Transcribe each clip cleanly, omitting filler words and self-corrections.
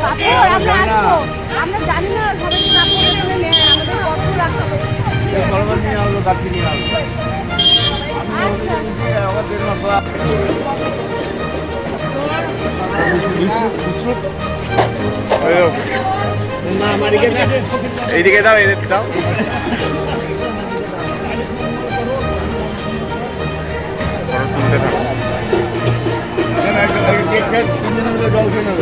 আমরা আসবো, আমরা জানি না সবাই কাপড় এখানে নেয়, আমাদের কত রাখতে হবে। কলবার নিয়ে আসবো, গাছি নিয়ে আসবো। এইদিকে দাও, এদিকে দাও। তুলতে থাকো। জল খেয়ে নেবে।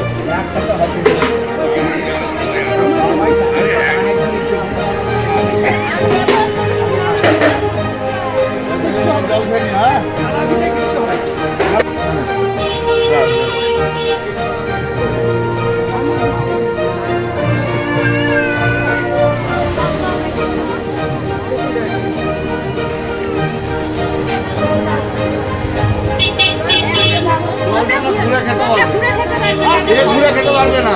জল খেয়ে নি, হ্যাঁ। ঘুরে খেতে পারবে না।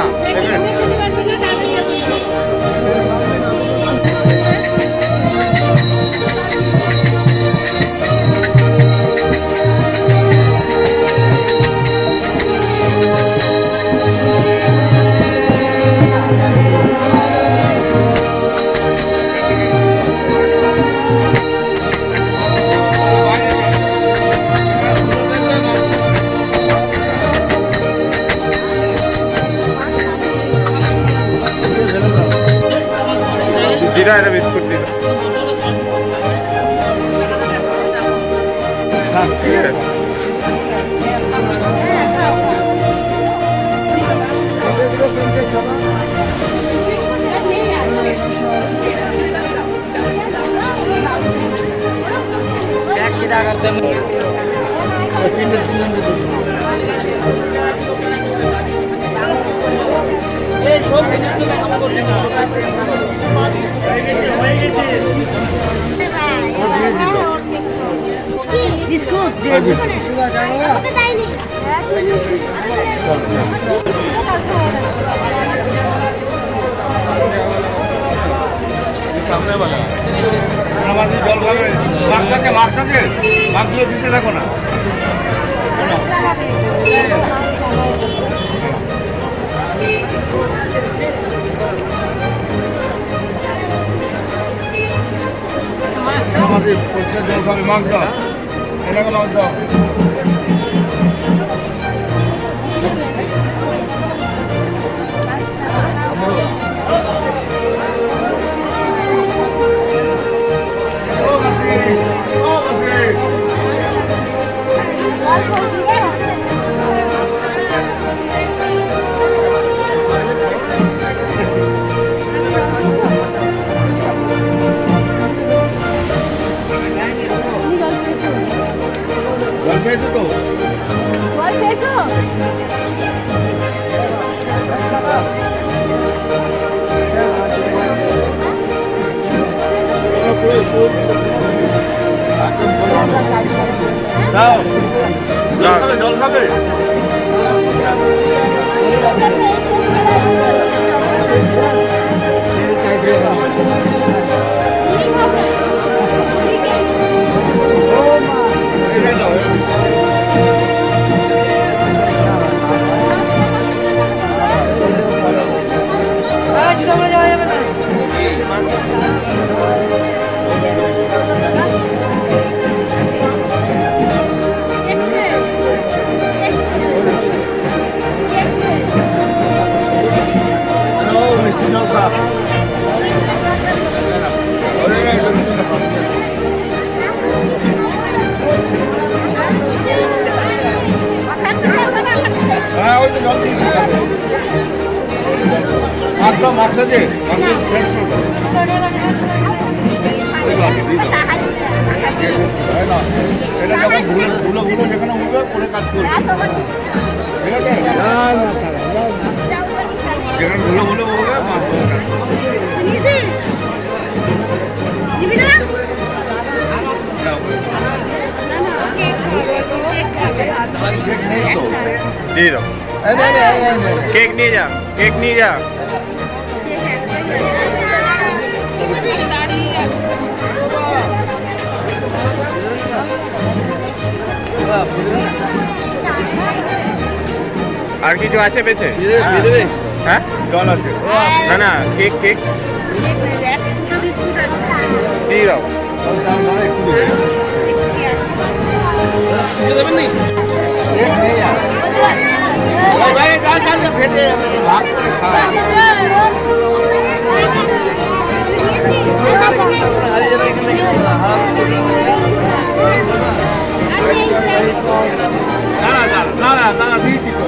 দিদা এটা বিস্কুট দিদা। ঠিক আছে। বিস্কুট সামনে বানা আমার জল খাবে। মাছ আছে, মাছ আছে, মাছগুলো দিতে থাকো না। আমাদের পরিষ্কার জল খাবে, মাছ দাও, এটাকে মাছ দাও। জল পেয়েছো তো? জল পেয়েছো? জল খাবে। হ্যাঁ, ওই তো জল দিয়ে একদম মাছটা শেষ করবো। এটা যখন ধুলো ধুলো যেখানে উঠবে করে কাজ করবে, ঠিক আছে? যেখানে ধুলো ধুলো উঠবে মাছ করে কাজ করবে। দিয়ে দাও, কেক নিয়ে যা, কেক নিয়ে যা। আর কিছু আছে বেঁচে? হ্যাঁ জল আছে না না কেক কেক দিয়ে দাও একটু দিয়ে দাও। কেক নেই আর। ওই ভাই যা যা যা খেতে যাবে, ভাগ করে খাওয়া। দাঁড়া দাঁড়া দাঁড়া দাঁড়া দিয়েছি তো।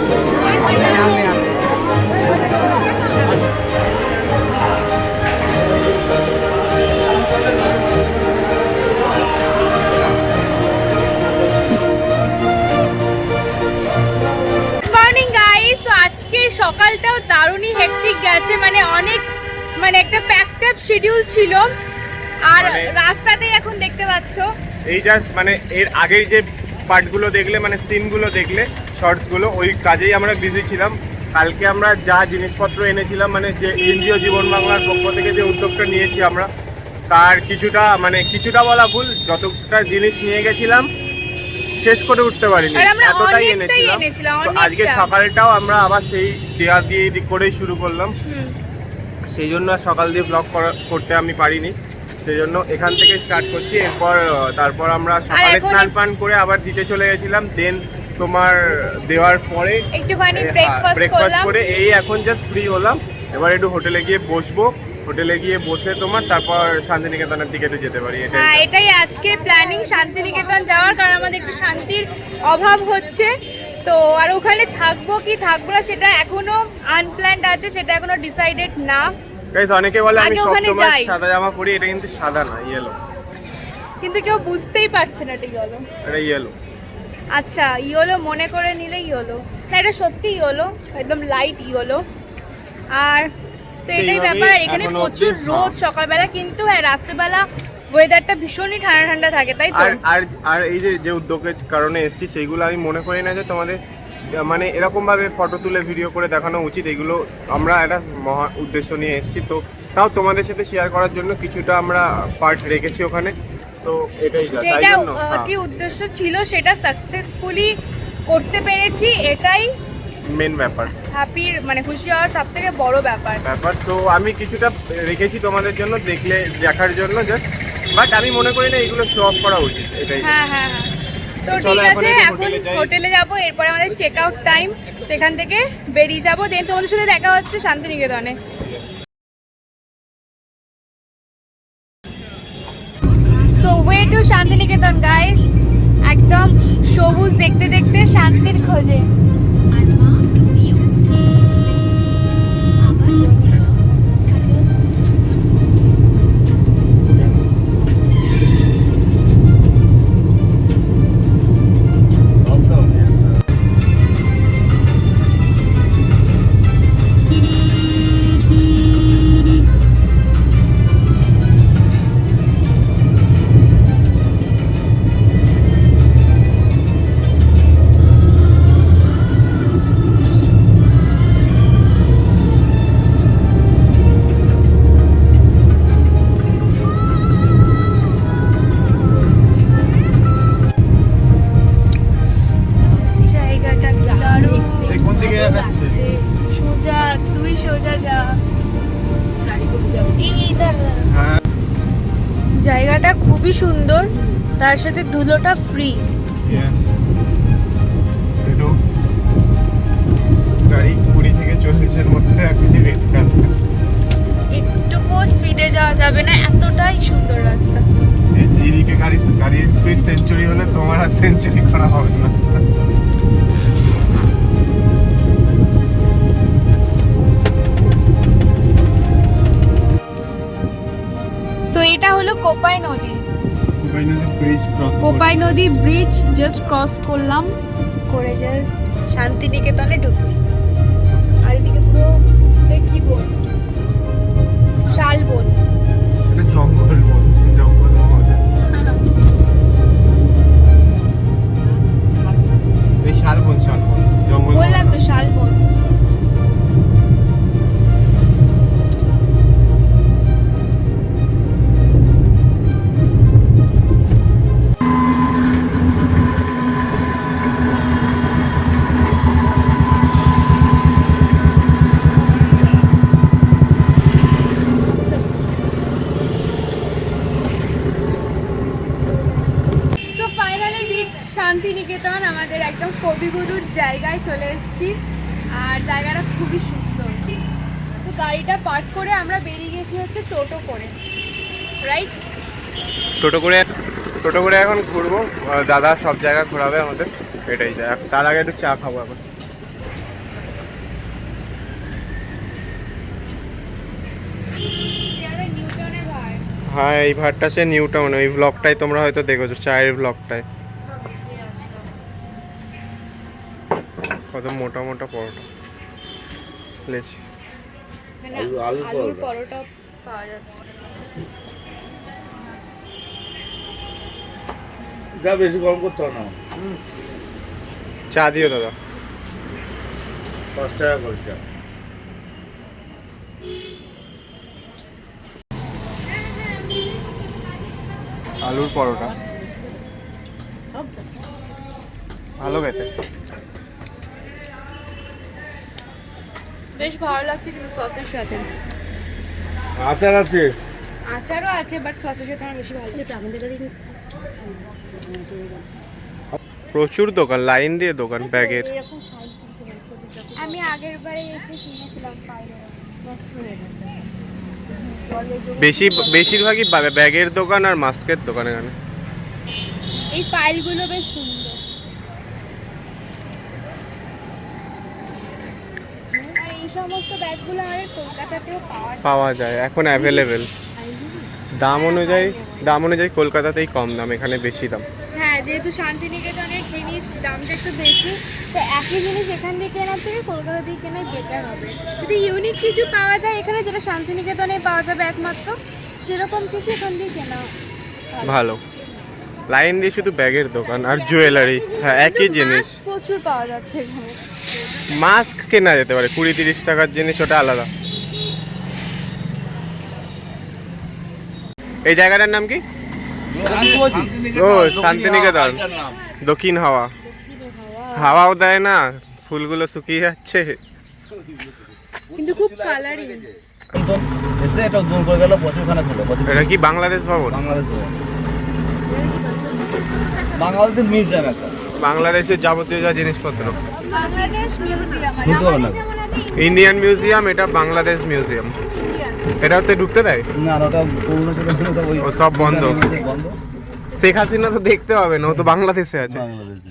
মর্নিং গাইস, তো আজকের সকালটাও দারুণই হেক্টিক গেছে, মানে একটা প্যাকড আপ শিডিউল ছিল। আর রাস্তাতেই এখন দেখতে পাচ্ছো এই জাস্ট মানে এর আগের যে পার্টগুলো দেখলে মানে সিনগুলো দেখলে শর্টসগুলো, ওই কাজেই আমরা বিজি ছিলাম। কালকে আমরা যা জিনিসপত্র এনেছিলাম, মানে যে এনজিও জীবন বাংলার পক্ষ থেকে যে উদ্যোগটা নিয়েছি আমরা, তার কিছুটা বলা ভুল, যতটা জিনিস নিয়ে গেছিলাম শেষ করে উঠতে পারিনি, আর আমরা এতটাই অনেকটাই এনেছিলাম। এনেছিলাম, তো আজকে অনেকটা। সকালটাও আমরা আবার সেই দেয়া দিয়ে দিক করেই শুরু করলাম, সেই জন্য আর সকাল দিয়ে ব্লগ করতে আমি পারিনি, সেই জন্য এখান থেকে স্টার্ট করছি। এরপর তারপর আমরা সকালে এখন স্নান পান করে আবার দিতে চলে গেছিলাম। দেন তোমার দেওয়ার পরে একটুখানি ব্রেকফাস্ট ব্রেকফাস্ট করলাম। করে এই এখন জাস্ট ফ্রি হলাম। এবার একটু হোটেলে গিয়ে বসবো, হোটেলে গিয়ে বসে তোমার তারপর শান্তিনিকেতনের দিকে একটু যেতে পারি। হ্যাঁ, এটাই আজকে প্ল্যানিং, শান্তিনিকেতন যাওয়ার, কারণ আমাদের একটু শান্তির অভাব হচ্ছে। তো আর ওখানে থাকবো কি থাকবো না সেটা এখনো আনপ্ল্যান্ড আছে, সেটা এখনো ডিসাইডেড না। গাইস অনেকে বলে আমি আগে ওখানে সবসময় যাই। সাদা জামা পরি, এটা কিন্তু সাদা না, ইয়েলো। কিন্তু কেউ বুঝতেই পারছে না এটা ইয়েলো। এটা ইয়েলো। আচ্ছা, ইয়েলো মনে করে নিলে ইয়েলো না, এটা সত্যি ইয়েলো, একদম লাইট ইয়েলো। আর তো এটাই এইভাবেই ব্যাপার, এখানে এখনো প্রচুর অবধি, রোদ সকালবেলা, কিন্তু হ্যাঁ রাত্রেবেলা ওয়েদারটা ভীষণই ঠান্ডা ঠান্ডা থাকে, তাই তো? আর আর আর এই যে উদ্যোগের কারণে এসেছি, সেইগুলো আমি মনে করি না যে তোমাদের মানে এরকমভাবে ফটো তুলে ভিডিও করে দেখানো উচিত। এগুলো আমরা একটা মহা উদ্দেশ্য নিয়ে এসেছি, তো তাও তোমাদের সাথে শেয়ার করার জন্য কিছুটা আমরা পার্ট রেখেছি ওখানে। তো এটাই তাই যেটা জন্য কি উদ্দেশ্য ছিল সেটা সাকসেসফুলি করতে পেরেছি, এটাই মেন ব্যাপার খুশি হওয়ার সব থেকে বড় ব্যাপার। তো আমি কিছুটা রেখেছি তোমাদের জন্য, দেখার জন্য জাস্ট। বাট আমি মনে করি না এগুলো শো অফ করা উচিত, এটাই। হ্যাঁ হ্যাঁ হ্যাঁ, তো চলো ঠিক এখন আছে, একটু এখন হোটেলে যাই। হোটেলে যাব, এরপরে আমাদের চেক আউট টাইম, সেখান থেকে বেরিয়ে যাব, দেন তোমাদের সাথে দেখা হচ্ছে শান্তিনিকেতনে। So way to Santiniketan guys, একদম সবুজ দেখতে দেখতে শান্তির খোঁজে। জায়গাটা কি দারুণ এই কোন দিকে যাচ্ছে? সোজা, তুই সোজা যা। এই দাঁড়া। হ্যাঁ, জায়গাটা খুবই সুন্দর, তার সাথে ধুলোটা ফ্রি। ইয়েস। একটু গাড়ি 20 থেকে 40-এর মধ্যে রাখলে রেট কাটবে। একটুকু স্পিডে যাওয়া যাবে না, এতটাই সুন্দর রাস্তা। এইদিকে গাড়ির স্পিড সেঞ্চুরি হলে তোমার আর সেঞ্চুরি করা হবে না। সো এটা হলো কোপাই নদী। ব্রিজ ক্রস কোপাই নদী ব্রিজ জাস্ট ক্রস করলাম, করে জাস্ট শান্তিনিকেতনে ঢুকছি। আর এদিকে পুরো কি বল, শালবন। এটা জঙ্গল বল, জঙ্গল মহল। এই শালবন জঙ্গল বললাম তো শালবন। শান্তিনিকেতন, আমাদের একদম কবিগুরুর জায়গায় চলে এসেছি। আর জায়গাটা খুবই সুন্দর। তো গাড়িটা পার্ক করে আমরা বেরিয়ে গেছি হচ্ছে টোটো করে, রাইট? টোটো করে এখন ঘুরবো, দাদা সব জায়গা ঘোরাবে আমাদের, এটাই যায়। তার আগে একটু চা খাবো এখন। নিউটনের ভাই হ্যাঁ, এই ভাটটা সে নিউ টাউন, ওই ব্লগটাই তোমরা হয়তো দেখেছো, চায়ের ব্লগটায়। কত মোটা মোটা পরোটা লেছি। আলুর পরোটা পাওয়া যাচ্ছে। যা বেশি গরম করতে হবে না। চা দিও দাদা। 5 টাকা করে চা। আলুর পরোটা ভালো খেতে। বেশ ভালো লাগছে কিন্তু সসের সাথে। আচার আছে? আচারও আছে, বাট সসের সাথে আমার বেশি ভালো লাগে। প্রচুর দোকান, লাইন দিয়ে দোকান ব্যাগের। আমি আগের বারে এসে কিনেছিলাম বেশিরভাগই ব্যাগের দোকান আর মাস্কের দোকান এখানে। এই ফাইলগুলো বেশ সুন্দর। আর এই সমস্ত ব্যাগগুলো আমাদের কলকাতাতেও পাওয়া যায় এখন অ্যাভেলেবেল। দাম অনুযায়ী কলকাতাতেই কম দাম, এখানে বেশি দাম। হ্যাঁ, যেহেতু শান্তিনিকেতনের জিনিস দামটা একটু বেশি, তো একই জিনিস এখান থেকে কেনার থেকে কলকাতা থেকে কেনাই বেটার হবে। যদি ইউনিক কিছু পাওয়া যায় এখানে, যেটা শান্তিনিকেতনে পাওয়া যাবে একমাত্র, সেরকম কিছু এখান থেকে কেনা ভালো। লাইন দিয়ে শুধু ব্যাগের দোকান আর জুয়েলারি, হ্যাঁ একই জিনিস। প্রচুর পাওয়া যাচ্ছে এখানে। মাস্ক কেনা যেতে পারে 20-30 টাকার জিনিস, ওটা আলাদা। এই জায়গাটার নাম কি? ও শান্তিনিকেতন, দক্ষিণ হাওয়া। হাওয়াও দেয় না, ফুলগুলো শুকিয়ে যাচ্ছে। কিন্তু খুব কালারিং। এসে এটা উদ্বোধন করে গেল, বছরখানেক হলো। এটা কি বাংলাদেশ ভবন? বাংলাদেশ ভবন, বাংলাদেশের মিউজিয়াম একটা। বাংলাদেশের যাবতীয় যা জিনিসপত্র। বাংলাদেশ মিউজিয়াম, ঢুকতে পারো না। ইন্ডিয়ান মিউজিয়াম, এটা বাংলাদেশ মিউজিয়াম। এটাতে ঢুকতে দেয় না, ওটা পুরনো ছিল, তো ওই ও সব বন্ধ। বন্ধ। শেখ হাসিনা তো দেখতে হবে না, ও তো বাংলাদেশে আছে। বাংলাদেশে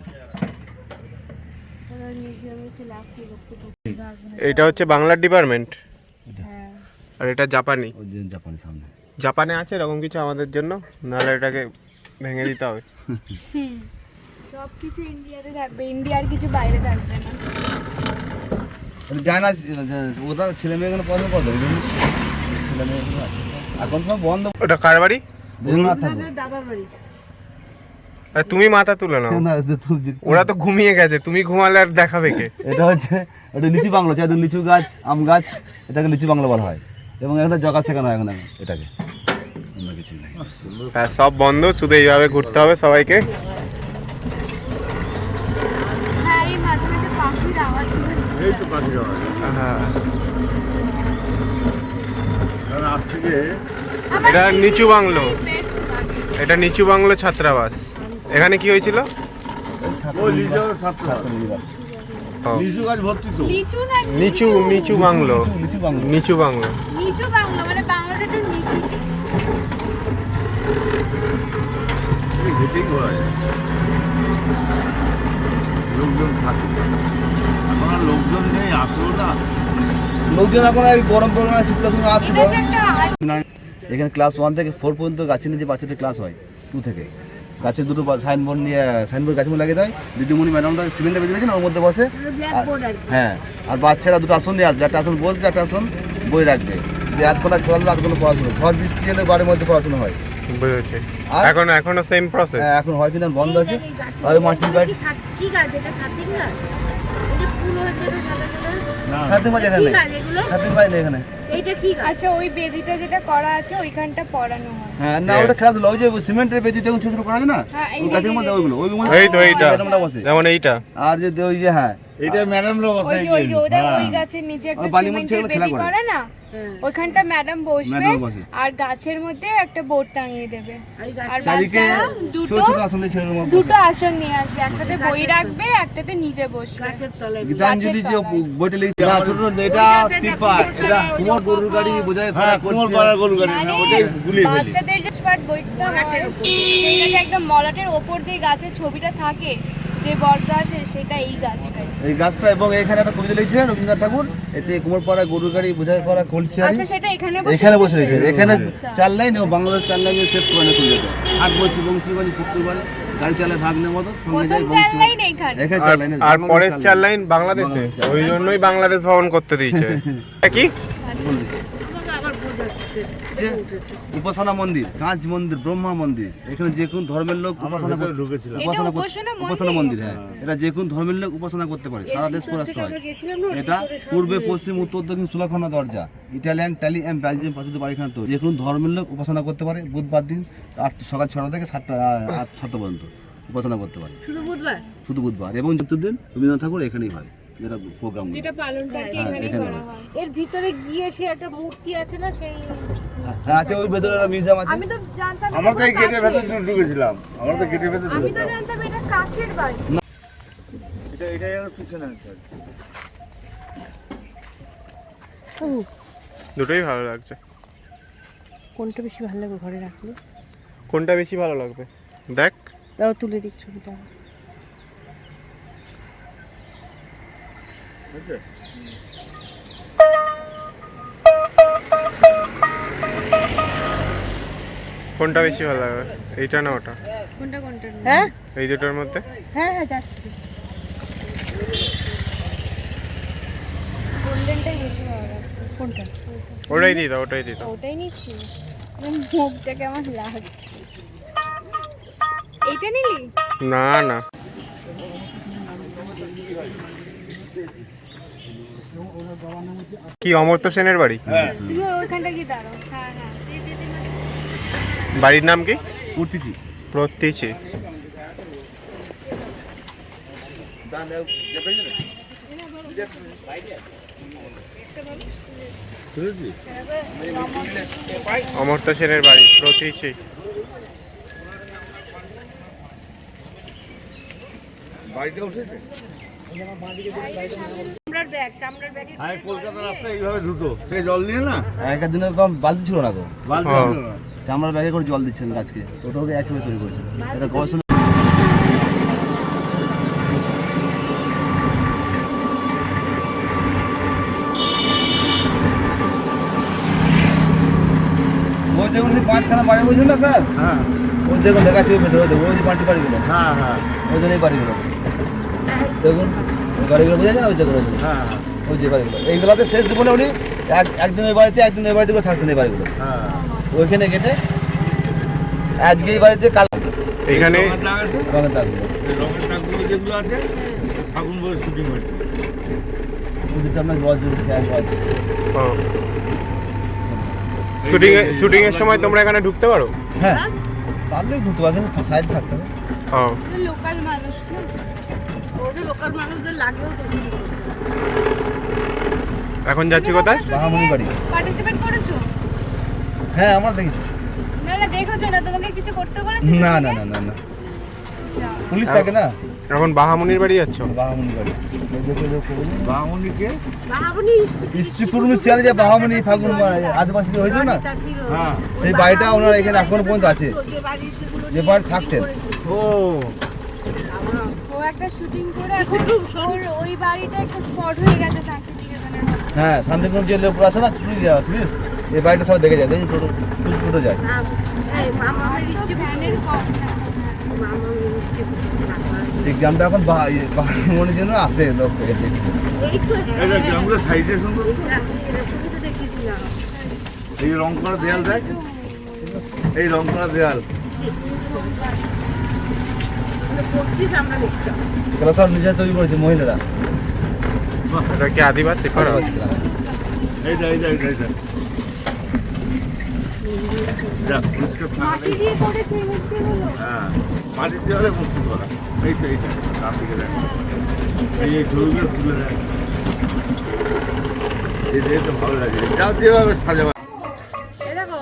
এটা হচ্ছে বাংলার ডিপার্টমেন্ট, আর এটা জাপানি। ওই যে জাপানের সামনে। জাপানে আছে এরকম কিছু আমাদের জন্য, নাহলে এটাকে ভেঙে দিতে হবে। সবকিছু ইন্ডিয়াতে থাকবে, ইন্ডিয়ার কিছু বাইরে থাকবে না। যায় না, ওটা ছেলে মেয়ে এখানে পড়াশোনা করতে হবে। ছেলে মেয়ে এখন সব বন্ধ। ওটা কার বাড়ি? দাদার বাড়ি। আর তুমি মাথা তুলে নাও, ওরা তো ঘুমিয়ে গেছে, তুমি ঘুমালে আর দেখাবে কে? এটা হচ্ছে এটা লিচু বাংলো, চাই লিচু গাছ, আম গাছ, এটাকে লিচু বাংলো বলা হয়। এবং এখানে জগা শেখানো হয় এখানে এটাকে, অন্য কিছু নাই। হ্যাঁ, সব বন্ধ, শুধু এইভাবে ঘুরতে হবে সবাইকে। হ্যাঁ, এই মাঝে মাঝে পাখির আওয়াজ এই তো পাশে যাওয়া। হ্যাঁ, কারণ আজ থেকে এটা নিচু বাংলো, এটা নিচু বাংলো ছাত্রাবাস। এখানে কি হয়েছিল? ওই লিচু ছাত্র, ও, লিচু গাছ ভর্তি তো। নিচু না, নিচু বাংলো, লিচু বাংলো। নিচু বাংলো। নিচু বাংলা মানে বাংলাটা একটু নিচু। হেঁটেই ঘোরা যায়, লোকজন থাকে। এখন আর লোকজন নেই, আসলো না। লোকজন এখন এই গরম পড়বে না, শীতকাল সময় আসছিল। এটা যে একটা এখানে ক্লাস 1 থেকে 4 পর্যন্ত গাছের নিচে বাচ্চাদের ক্লাস হয়। 2 থেকে গাছের দুটো সাইনবোর্ড নিয়ে, সাইনবোর্ড গাছের মধ্যে লাগিয়ে দেয়। দিদিমণি ম্যাডামটা সিমেন্টে বেঁধে দিয়েছেন, ওর মধ্যে বসে। হ্যাঁ, আর বাচ্চারা দুটো আসন নিয়ে আসবে, একটা আসন বসবে, একটা আসন বই রাখবে। যে আধ ঘন্টা খেলাধুলো, আধ ঘন্টা পড়াশোনা। ঝড় বৃষ্টি এলে বাড়ির মধ্যে পড়াশোনা হয়। বুঝেছি। আর এখনো সেম প্রসেস। হ্যাঁ, এখন হয় কিন্তু বন্ধ আছে। আর মাটির বাড়ি কি গাছ? এটা ছাতিম গাছ? এই যে ফুল হচ্ছে তো সাদা সাদা। না, ছাদের মাঝে এখানে কি গাছ এগুলো? ছাদের মাঝে এখানে। এইটা কি গাছ? আচ্ছা, ওই বেদিটা যেটা করা আছে ওইখানটা পড়ানো হয়। হ্যাঁ, না ওটা খেলাধুলো, ওই যে সিমেন্টের বেদি দেখুন ছোট ছোট করা আছে না, হ্যাঁ, এই ওই গাছের মধ্যে ওইগুলো এই তো এইটা, ম্যাডামটা বসে। যেমন এইটা। আর যে ওই যে হ্যাঁ এটা ম্যাডাম লোক ওই যে ওদের ওই গাছের নিচে একটা বালির মধ্যে সিমেন্টের সেগুলো খেলা বেদি করে। করে না, ওইখানটা ম্যাডাম বসবে ম্যাডাম বসে। আর গাছের মধ্যে একটা বোর্ড টাঙিয়ে দেবে আর চারিদিকে বাচ্চারা ছোট দুটো ছোট আসলে ছেলের মতো দুটো আসন নিয়ে আসবে, একটাতে বই রাখবে, একটাতে নিজে বসবে। গীতাঞ্জলি যে গাছের তলায়। বইটা লিখছে না ছোট এটা তিরপাল, এটা কুমোর গরুর গাড়ি বোঝায় হ্যাঁ কোমর পাড়া গরু গাড়ি না মানে ওটাই গুলিয়ে ফেলি বাচ্চাদের যে পার্ট বইটা সেইটাতে একদম মলাটের ওপর যে গাছের ছবিটা থাকে, যে বট গাছ সেটা এই গাছটাই। এই গাছটা এবং এখানে একটা কবিতা লিখছিলেন রবীন্দ্রনাথ ঠাকুর, এই যে কুমোর পাড়া গরুর গাড়ি বোঝায় করা কলসি আচ্ছা সেটা এখানে এখানে বসে রয়েছে। এখানে আচ্ছা। 4 লাইন এবং বাংলাদেশ 4 লাইনে শেষ করে না খুলতে হাট বলছি বংশীগঞ্জ শুক্রবার গাড়ি চালায় ভাগ্নের মতো সঙ্গে প্রথম যায় 4 লাইন এখানে। এখানে 4 লাইন আর পরের 4 লাইন বাংলাদেশে, ওই জন্যই বাংলাদেশ ভবন করতে দিয়েছে। কি উপাসনা মন্দির, কাঁচ মন্দির, ব্রহ্মা মন্দির, এখানে যে কোন ধর্মের লোক উপাসনা করতে ঢুকেছিলাম এটা উপাসনা উপাসনা উপাসনা মন্দির, হ্যাঁ এটা যে কোন ধর্মের লোক উপাসনা করতে পারে, সারা দেশ পরাস্ত হয়। এটা পূর্বে পশ্চিম উত্তর দক্ষিণ সুলাখানা দরজা, ইটালিয়ান টালি এন্ড বেলজিয়াম পাঁচটি বাড়িখানা তো যে কোন ধর্মের লোক উপাসনা করতে পারে। বুধবার দিন সকাল 6টা থেকে 7টা পর্যন্ত উপাসনা করতে পারে, শুধু বুধবার এবং চতুর্দিন রবীন্দ্রনাথ ঠাকুর এখানেই হয়, যেটা প্রোগ্রাম যেটা পালন করে এখানেই এখানে করা হয়। হয়। এর ভিতরে গিয়ে সে একটা মূর্তি আছে না, সেই হ্যাঁ আছে, ওই ভেতরে মিউজিয়াম আছে। আমি তো জানতাম এটা আমরা তো এই পুরো গেটের কাছের। ভেতর ঢুকেছিলাম আমরা তো গেটের ভেতর আমি তো ঢুকেছিলাম জানতাম এটা কাছের বাড়ি। এটাই আমার পিছনে আছে দুটোই ভালো লাগছে। কোনটা বেশি ভালো লাগবে ঘরে রাখলে? কোনটা বেশি ভালো লাগবে দেখ। তাও তুলে দিক ছবিটা। কোনটা বেশি ভালো লাগবে, এইটা না ওটা? কোনটা কোনটা? হ্যাঁ এই দুটোর মধ্যে হ্যাঁ হ্যাঁ যাচ্ছি। গোল্ডেনটাই বেশি ভালো লাগছে। কোনটা? ওটাই দিয়ে দাও, ওটাই দিয়ে দাও। ওটাই নিচ্ছি। মুখটা কেমন লাগছে? এইটা নিলি? না না, কি অমর্ত্য সেনের বাড়ি? তুমি ওইখানটা গিয়ে দাঁড়াও। হ্যাঁ হ্যাঁ। বাড়ির নাম কি? উঠতেছি প্রত্যেচে। অমর্ত্য সেনের বাড়ি প্রত্যেচে। বাড়িতে উঠেছে চামড়ার ব্যাগ, চামড়ার ব্যাগে আমি কলকাতা রাস্তায় এইভাবে ঢুটো সে জল নিয়ে না আগের দিনে তো বালতি ছিল না গো, বালতি হ্যাঁ। ছিল না। চামড়ার ব্যাগে করে জল দিচ্ছেন গাছকে, ওটাকে একইভাবে তৈরি করেছে। এটা গবেষণা ওই দেখুন যে 5খানা বাড়ি বলছেন না স্যার, হ্যাঁ ওই দেখুন দেখাচ্ছি ওই ভেতরে, দেখুন ওই যে 5টি বাড়িগুলো, হ্যাঁ হ্যাঁ ওই জন্য এই বাড়িগুলো দেখুন, ওই বাড়িগুলো বোঝা যায় না, ওই দেখুন ওই যে, হ্যাঁ ওই যে বাড়িগুলো এইগুলোতে শেষ জীবনে উনি একদিন ওই বাড়িতে একদিন ওই বাড়িতে করে থাকতেন এই বাড়িগুলো, হ্যাঁ ওইখানে কেটে আজকে এই বাড়িতে কাল এখানে রঙের দাগ আছে রঙের দাগগুলো এই রঙের দাগগুলো যেগুলো আছে ফাগুন বলে শুটিং হয়েছে ওদিকে আপনার রজুর ফ্যান আছে। শুটিং এর সময় তোমরা এখানে ঢুকতে পারো? হ্যাঁ পারলেই ঢুকতে পারে, কিন্তু সাইড থাকতে হবে। ও লোকাল মানুষ না। ওদের লোকাল মানুষদের লাগেও তো শুরু করতে। এখন যাচ্ছি কোথায়? বাহামণি বাড়ি। পার্টিসিপেট করেছো? হ্যাঁ আমরা দেখেছি। না না দেখেছো না, তোমাকে কিছু করতে বলেছে? না না না না না পুলিশ থাকে না। এখন বাহামুনির বাড়ি যাচ্ছ? বাহামণি বাড়ি ওই দেখে লোক বলুন। বামুনিকে বাহাবনি স্ত্রী পুরুষ চেয়ারে যে বাহামণি ফাগুন আদিবাসী হয়েছিল না, তা ছিল। হ্যাঁ সেই বাড়িটা ওনার এখানে এখনো পর্যন্ত আছে, যে বাড়িগুলো যে বাড়ি থাকতেন। ও ও একটা শুটিং করে এখন ওর ওই বাড়িটা একটা স্পট হয়ে গেছে শান্তিনিকেতনের মধ্যে। হ্যাঁ শান্তিপুর যে লোক আছে না টুরিস্ট, এই বাড়িটা সব দেখে যায়, দেখি টোটো টোটো যায়। এই মামা তো ফ্যানের কম। মামা মিষ্টি এই গ্রামটা এখন বাহামণির জন্য আসে লোক দেখতে। এই তো এই দেখ গ্রামগুলো সাইজে সুন্দর এরকমই তো দেখেছিলাম। এই রং করা দেয়াল দেখ এই রং করা দেয়াল পড়ছিস আমরা দেখতাম। এগুলো সব নিজে তৈরি করেছে মহিলারা। এটা কি আদিবাসী পাড়া? আদিবাসী গ্রামে। এই দেখ এই দেখ এই দেখ দেখ পরিষ্কার ফাঁকা মাটি নেই। দিয়ে করেছে এই মূর্তিগুলো। হ্যাঁ মাটির দেওয়ালে মূর্তি করা এই তো এইটা তার দিকে দেখ এই ছবিগুলো তুলে দেয় এই দেখে তো ভালো লাগে যাও যেভাবে সাজাবা এই দেখো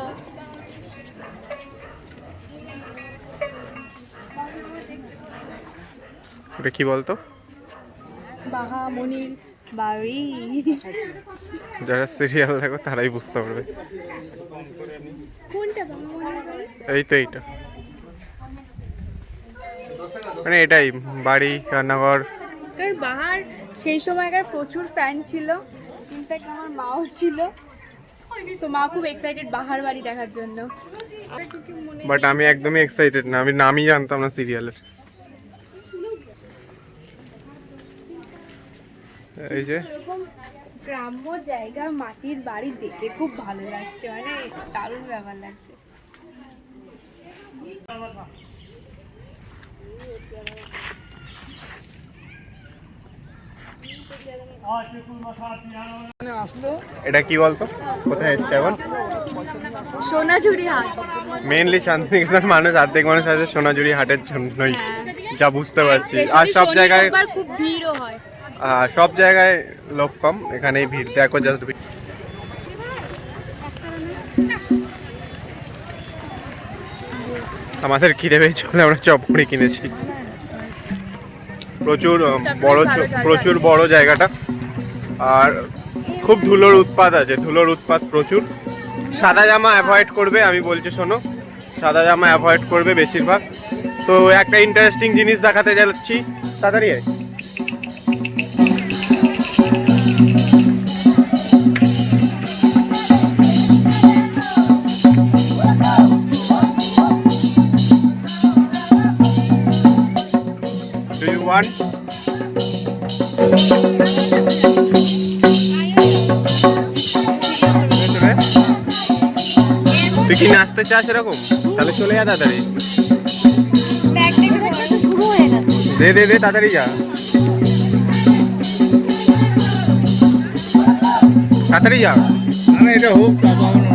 ওটা কি বলতো? বাহামনির বাড়ি। যারা সিরিয়াল দেখো তারাই বুঝতে পারবে। কোনটা বাহামনির বাড়ি? এই তো এইটা, মানে এটাই বাড়ি, রান্নাঘর। কারণ বাহার সেই সময়কার প্রচুর ফ্যান ছিল, ইনফ্যাক্ট আমার মাও ছিল, তো মা খুব এক্সাইটেড বাহার বাড়ি দেখার জন্য। বাট আমি একদমই এক্সাইটেড না, আমি নামই জানতাম না সিরিয়ালের। এই যে এরকম গ্রাম্য জায়গা, মাটির বাড়ি দেখে খুব ভালো লাগছে, মানে দারুণ ব্যাপার লাগছে। এটা কি বলতো, কোথায় এসছে এখন? সোনাঝুরি হাট। মেইনলি শান্তিনিকেতন মানুষ, অর্ধেক মানুষ আছে সোনাঝুরি হাটের জন্যই, যা বুঝতে পারছি। আর সব জায়গায়, খুব ভিড়ও হয়। সব জায়গায় লোক কম, এখানে ভিড় দেখো, জাস্ট ভিড়। আমাদের খিদে পেয়েছে বলে আমরা চপমুড়ি কিনেছি। প্রচুর বড় জায়গাটা, আর খুব ধুলোর উৎপাত আছে, ধুলোর উৎপাত প্রচুর। সাদা জামা অ্যাভয়েড করবে, আমি বলছি শোনো, সাদা জামা অ্যাভয়েড করবে বেশিরভাগ। তো একটা ইন্টারেস্টিং জিনিস দেখাতে যাচ্ছি, তাড়াতাড়ি আয়। Do you want? তুই কি নাচতে চাস এরকম? তাহলে চলে যা তাড়াতাড়ি। শুরু হয়ে গেছে। দে দে দে তাড়াতাড়ি যা, তাড়াতাড়ি যা। না এটা হোক তারপর আমরা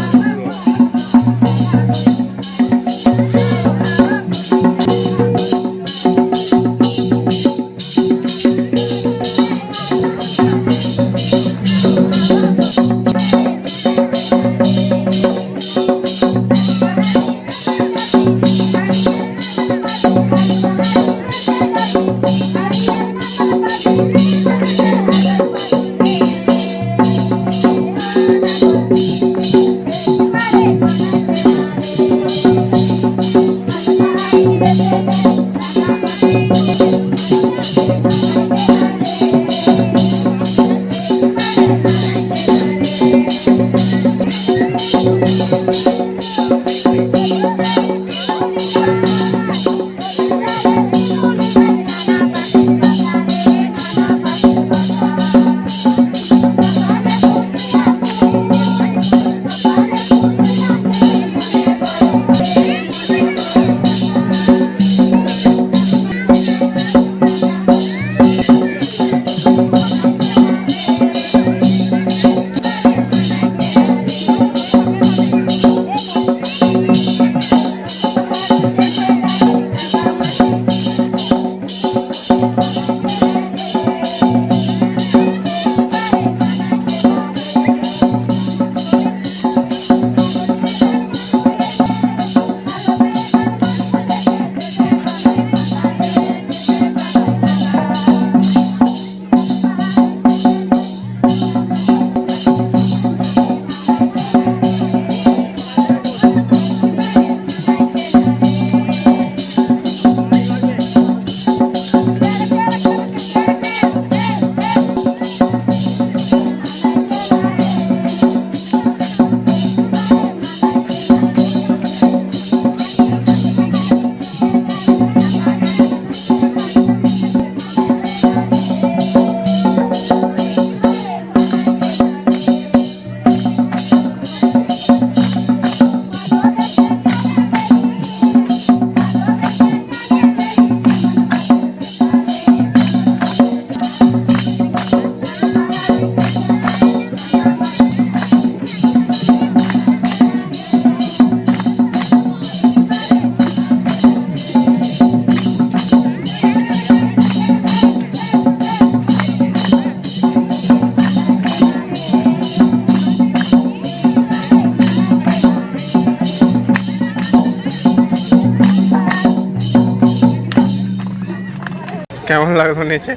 কেমন লাগলো নিচে?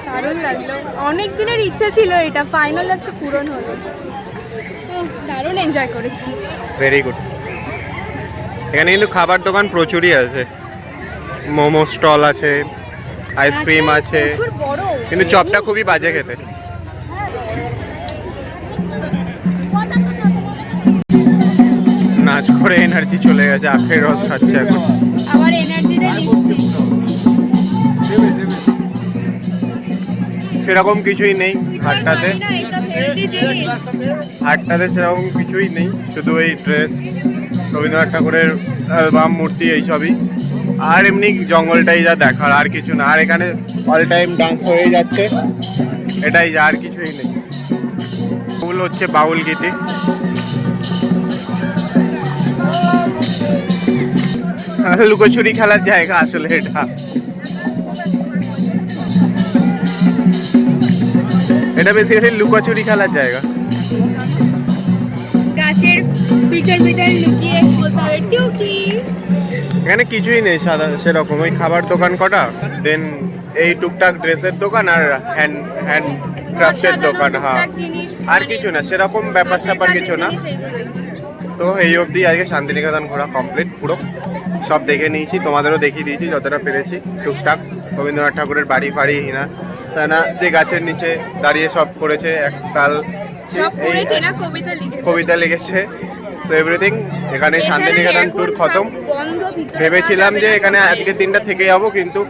দারুণ লাগলো, অনেক দিনের ইচ্ছা ছিল এটা, ফাইনাল আজকে পূরণ হলো। দারুণ এনজয় করেছি। Very good. এখানে কিন্তু খাবার দোকান প্রচুরই আছে, মোমো স্টল আছে, আইসক্রিম আছে, প্রচুর বড়। কিন্তু চপটা খুবই বাজে খেতে। নাচ করে এনার্জি চলে গেছে, আখের রস খাচ্ছে এখন। আবার এনার্জিটা নিচ্ছি। সেরকম কিছুই নেই হাটটাতে, জানি না এইসব হেলদি জিনিস। হাটটাতে সেরকম কিছুই নেই, শুধু এই ড্রেস, রবীন্দ্রনাথ ঠাকুরের অ্যালবাম, মূর্তি, এইসবই। আর এমনি জঙ্গলটাই যা দেখার, আর কিছু না। আর এখানে অল টাইম ডান্স হয়ে যাচ্ছে, এটাই যা, আর কিছুই নেই। ফুল হচ্ছে বাউল গীতি। লুকোচুরি খেলার জায়গা আসলে এটা। এটা বেসিক্যালি লুকোচুরি খেলার জায়গা। গাছের পিছন পিছন লুকিয়ে বলতে হবে টুকি। এখানে কিছুই নেই সাদা সেরকম, ওই খাবার দোকান কটা, দেন এই টুকটাক ড্রেসের দোকান আর হ্যান্ড হ্যান্ড ক্রাফটের দোকান। হ্যাঁ, আর কিছু না সেরকম, ব্যাপার স্যাপার কিছু না। তো এই অবধি আজকে শান্তিনিকেতন ঘোরা কমপ্লিট পুরো, সব দেখে নিয়েছি, তোমাদেরও দেখিয়ে দিয়েছি যতটা পেরেছি টুকটাক। রবীন্দ্রনাথ ঠাকুরের বাড়ি ফাড়ি না তা না, যে গাছের নিচে দাঁড়িয়ে সব করেছে এককাল, সব পড়েছে না, কবিতা লিখেছে। কবিতা লিখেছে, তো এভরিথিং। এখানে শান্তিনিকেতন ট্যুর খতম। বন্ধ, ভিতরে ভেবেছিলাম যাওয়া যে যাবে না। এখানে আজকে দিনটা থেকে যাবো, কিন্তু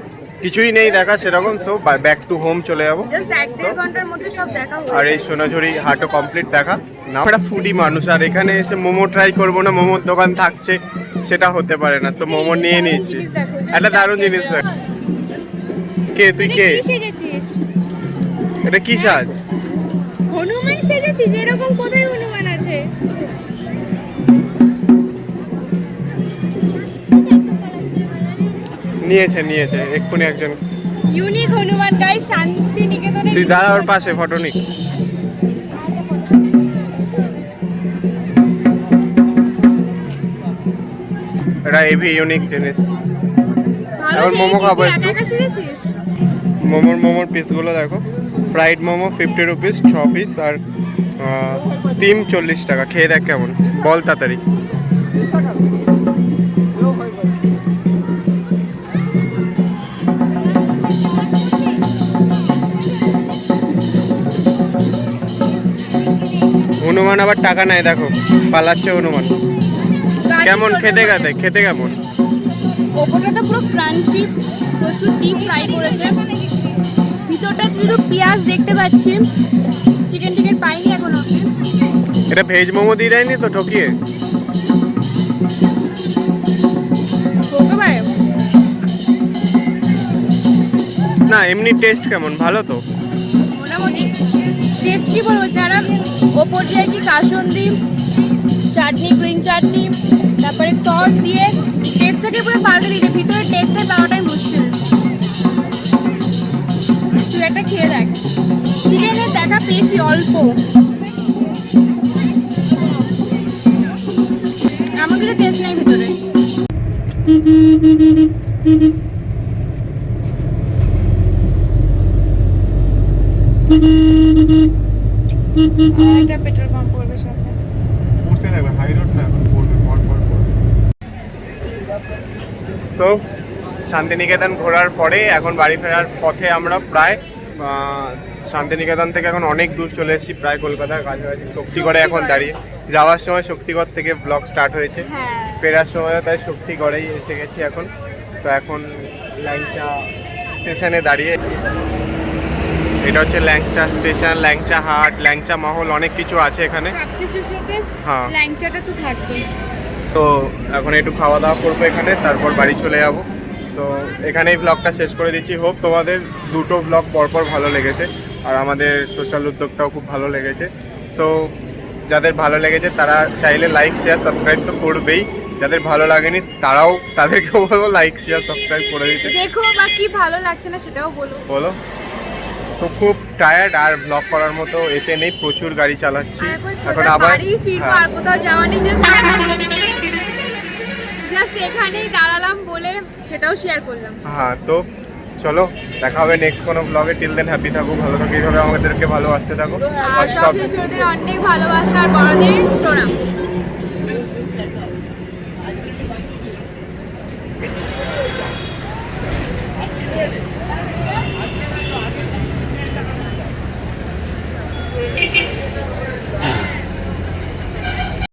কিছুই নেই দেখা সেরকম, তো ব্যাক টু হোম চলে যাবো। জাস্ট 1-1.5 ঘন্টার মধ্যে সব দেখা হয়ে আর এই সোনাঝুরি হাটও কমপ্লিট দেখা না। আমরা ফুডি মানুষ, আর এখানে এসে মোমো ট্রাই করবো না, মোমোর দোকান থাকছে সেটা হতে পারে না, তো মোমো নিয়ে নিয়েছি। একটা দারুণ জিনিস দেখ। কে তুই কে? কি সেজেছিস? এটা কি সাজ? হনুমান সেজেছিস? এরকম কোথায় হনুমান আছে? নিয়েছে এক্ষুনি একজন। ইউনিক হনুমান গাইস, শান্তিনিকেতনে। তুই দাঁড়া ওর পাশে, ফটো নি। এটা হেভি ইউনিক জিনিস। এখন মোমো খাবো একটু। সেজেছিস? মোমোর পিসগুলো দেখো, ফ্রাইড মোমো 50 রুপিস 6 পিস, আর স্টিম 40 টাকা। খেয়ে দেখ কেমন, বল তাড়াতাড়ি। হনুমান আবার টাকা নেয়, দেখো পালাচ্ছে হনুমান। কেমন খেতে কেমন? ওপরটা তো পুরো ক্রাঞ্চি, প্রচুর ডিপ ফ্রাই করেছে। ভিতরটা শুধু পেঁয়াজ দেখতে পাচ্ছি, চিকেন টিকেন পাইনি এখন অবধি। এটা ভেজ মোমো দিয়ে দেয়নি তো ঠকিয়ে? হতে পারে। না এমনি টেস্ট কেমন, ভালো তো? মোটামুটি টেস্ট কি বলবো, যারা ওপর দিয়ে কি কাসুন্দি চাটনি, গ্রিন চাটনি, তারপরে সস দিয়ে টেস্টটাকে পুরো পাল্টে দিয়েছে, ভিতরে টেস্টটা পাওয়াটাই মুশকিল। তুই একটা খেয়ে দেখ। চিকেনের দেখা পেয়েছি অল্প, আমার কিছু টেস্ট নেই ভিতরে। এটা পেট্রোল পাম্প পড়বে সাথে। উঠতে থাকবে, হাই রোড না, এখন পড়বে পর। তো শান্তিনিকেতন ঘোরার পরে এখন বাড়ি ফেরার পথে আমরা প্রায় শান্তিনিকেতন থেকে এখন অনেক দূর চলে এসেছি, প্রায় কলকাতার কাছাকাছি শক্তিগড়ে এখন দাঁড়িয়ে। যাওয়ার সময় শক্তিগড় থেকে ব্লগ স্টার্ট হয়েছে, ফেরার সময়ও তাই শক্তিগড়েই এসে গেছি এখন। তো এখন ল্যাংচা স্টেশনে দাঁড়িয়ে। এটা হচ্ছে ল্যাংচা স্টেশন, ল্যাংচা হাট, ল্যাংচা মহল, অনেক কিছু আছে এখানে। সবকিছুর সাথে হ্যাঁ, ল্যাংচাটা তো থাকবেই। তো এখন একটু খাওয়া দাওয়া করবো এখানে, তারপর বাড়ি চলে যাব। তো এখানেই ব্লগটা শেষ করে দিচ্ছি। হোপ তোমাদের দুটো ব্লগ পরপর ভালো লেগেছে, আর আমাদের সোশ্যাল উদ্যোগটাও খুব ভালো লেগেছে। তো যাদের ভালো লেগেছে তারা চাইলে লাইক শেয়ার সাবস্ক্রাইব তো করবেই, যাদের ভালো লাগেনি তাদেরকেও বলবো লাইক শেয়ার সাবস্ক্রাইব করে দিতে। দেখো বা কি ভালো লাগছে না সেটাও বলো। তো খুব টায়ার্ড, আর ব্লগ করার মতো এতে নেই, প্রচুর গাড়ি চালাচ্ছি এখন। আবার বাড়ি ফিরবো, আর কোথাও যাওয়া নেই, জাস্ট এখানেই দাঁড়ালাম বলে সেটাও শেয়ার করলাম। হ্যাঁ, তো চলো দেখা হবে নেক্সট কোনো ব্লগে। টিল দেন হ্যাপি থাকো, ভালো থাকো, এইভাবে আমাদেরকে ভালোবাসতে থাকো। আর সব ছোটদের অনেক ভালোবাসা আর বড়দের প্রণাম।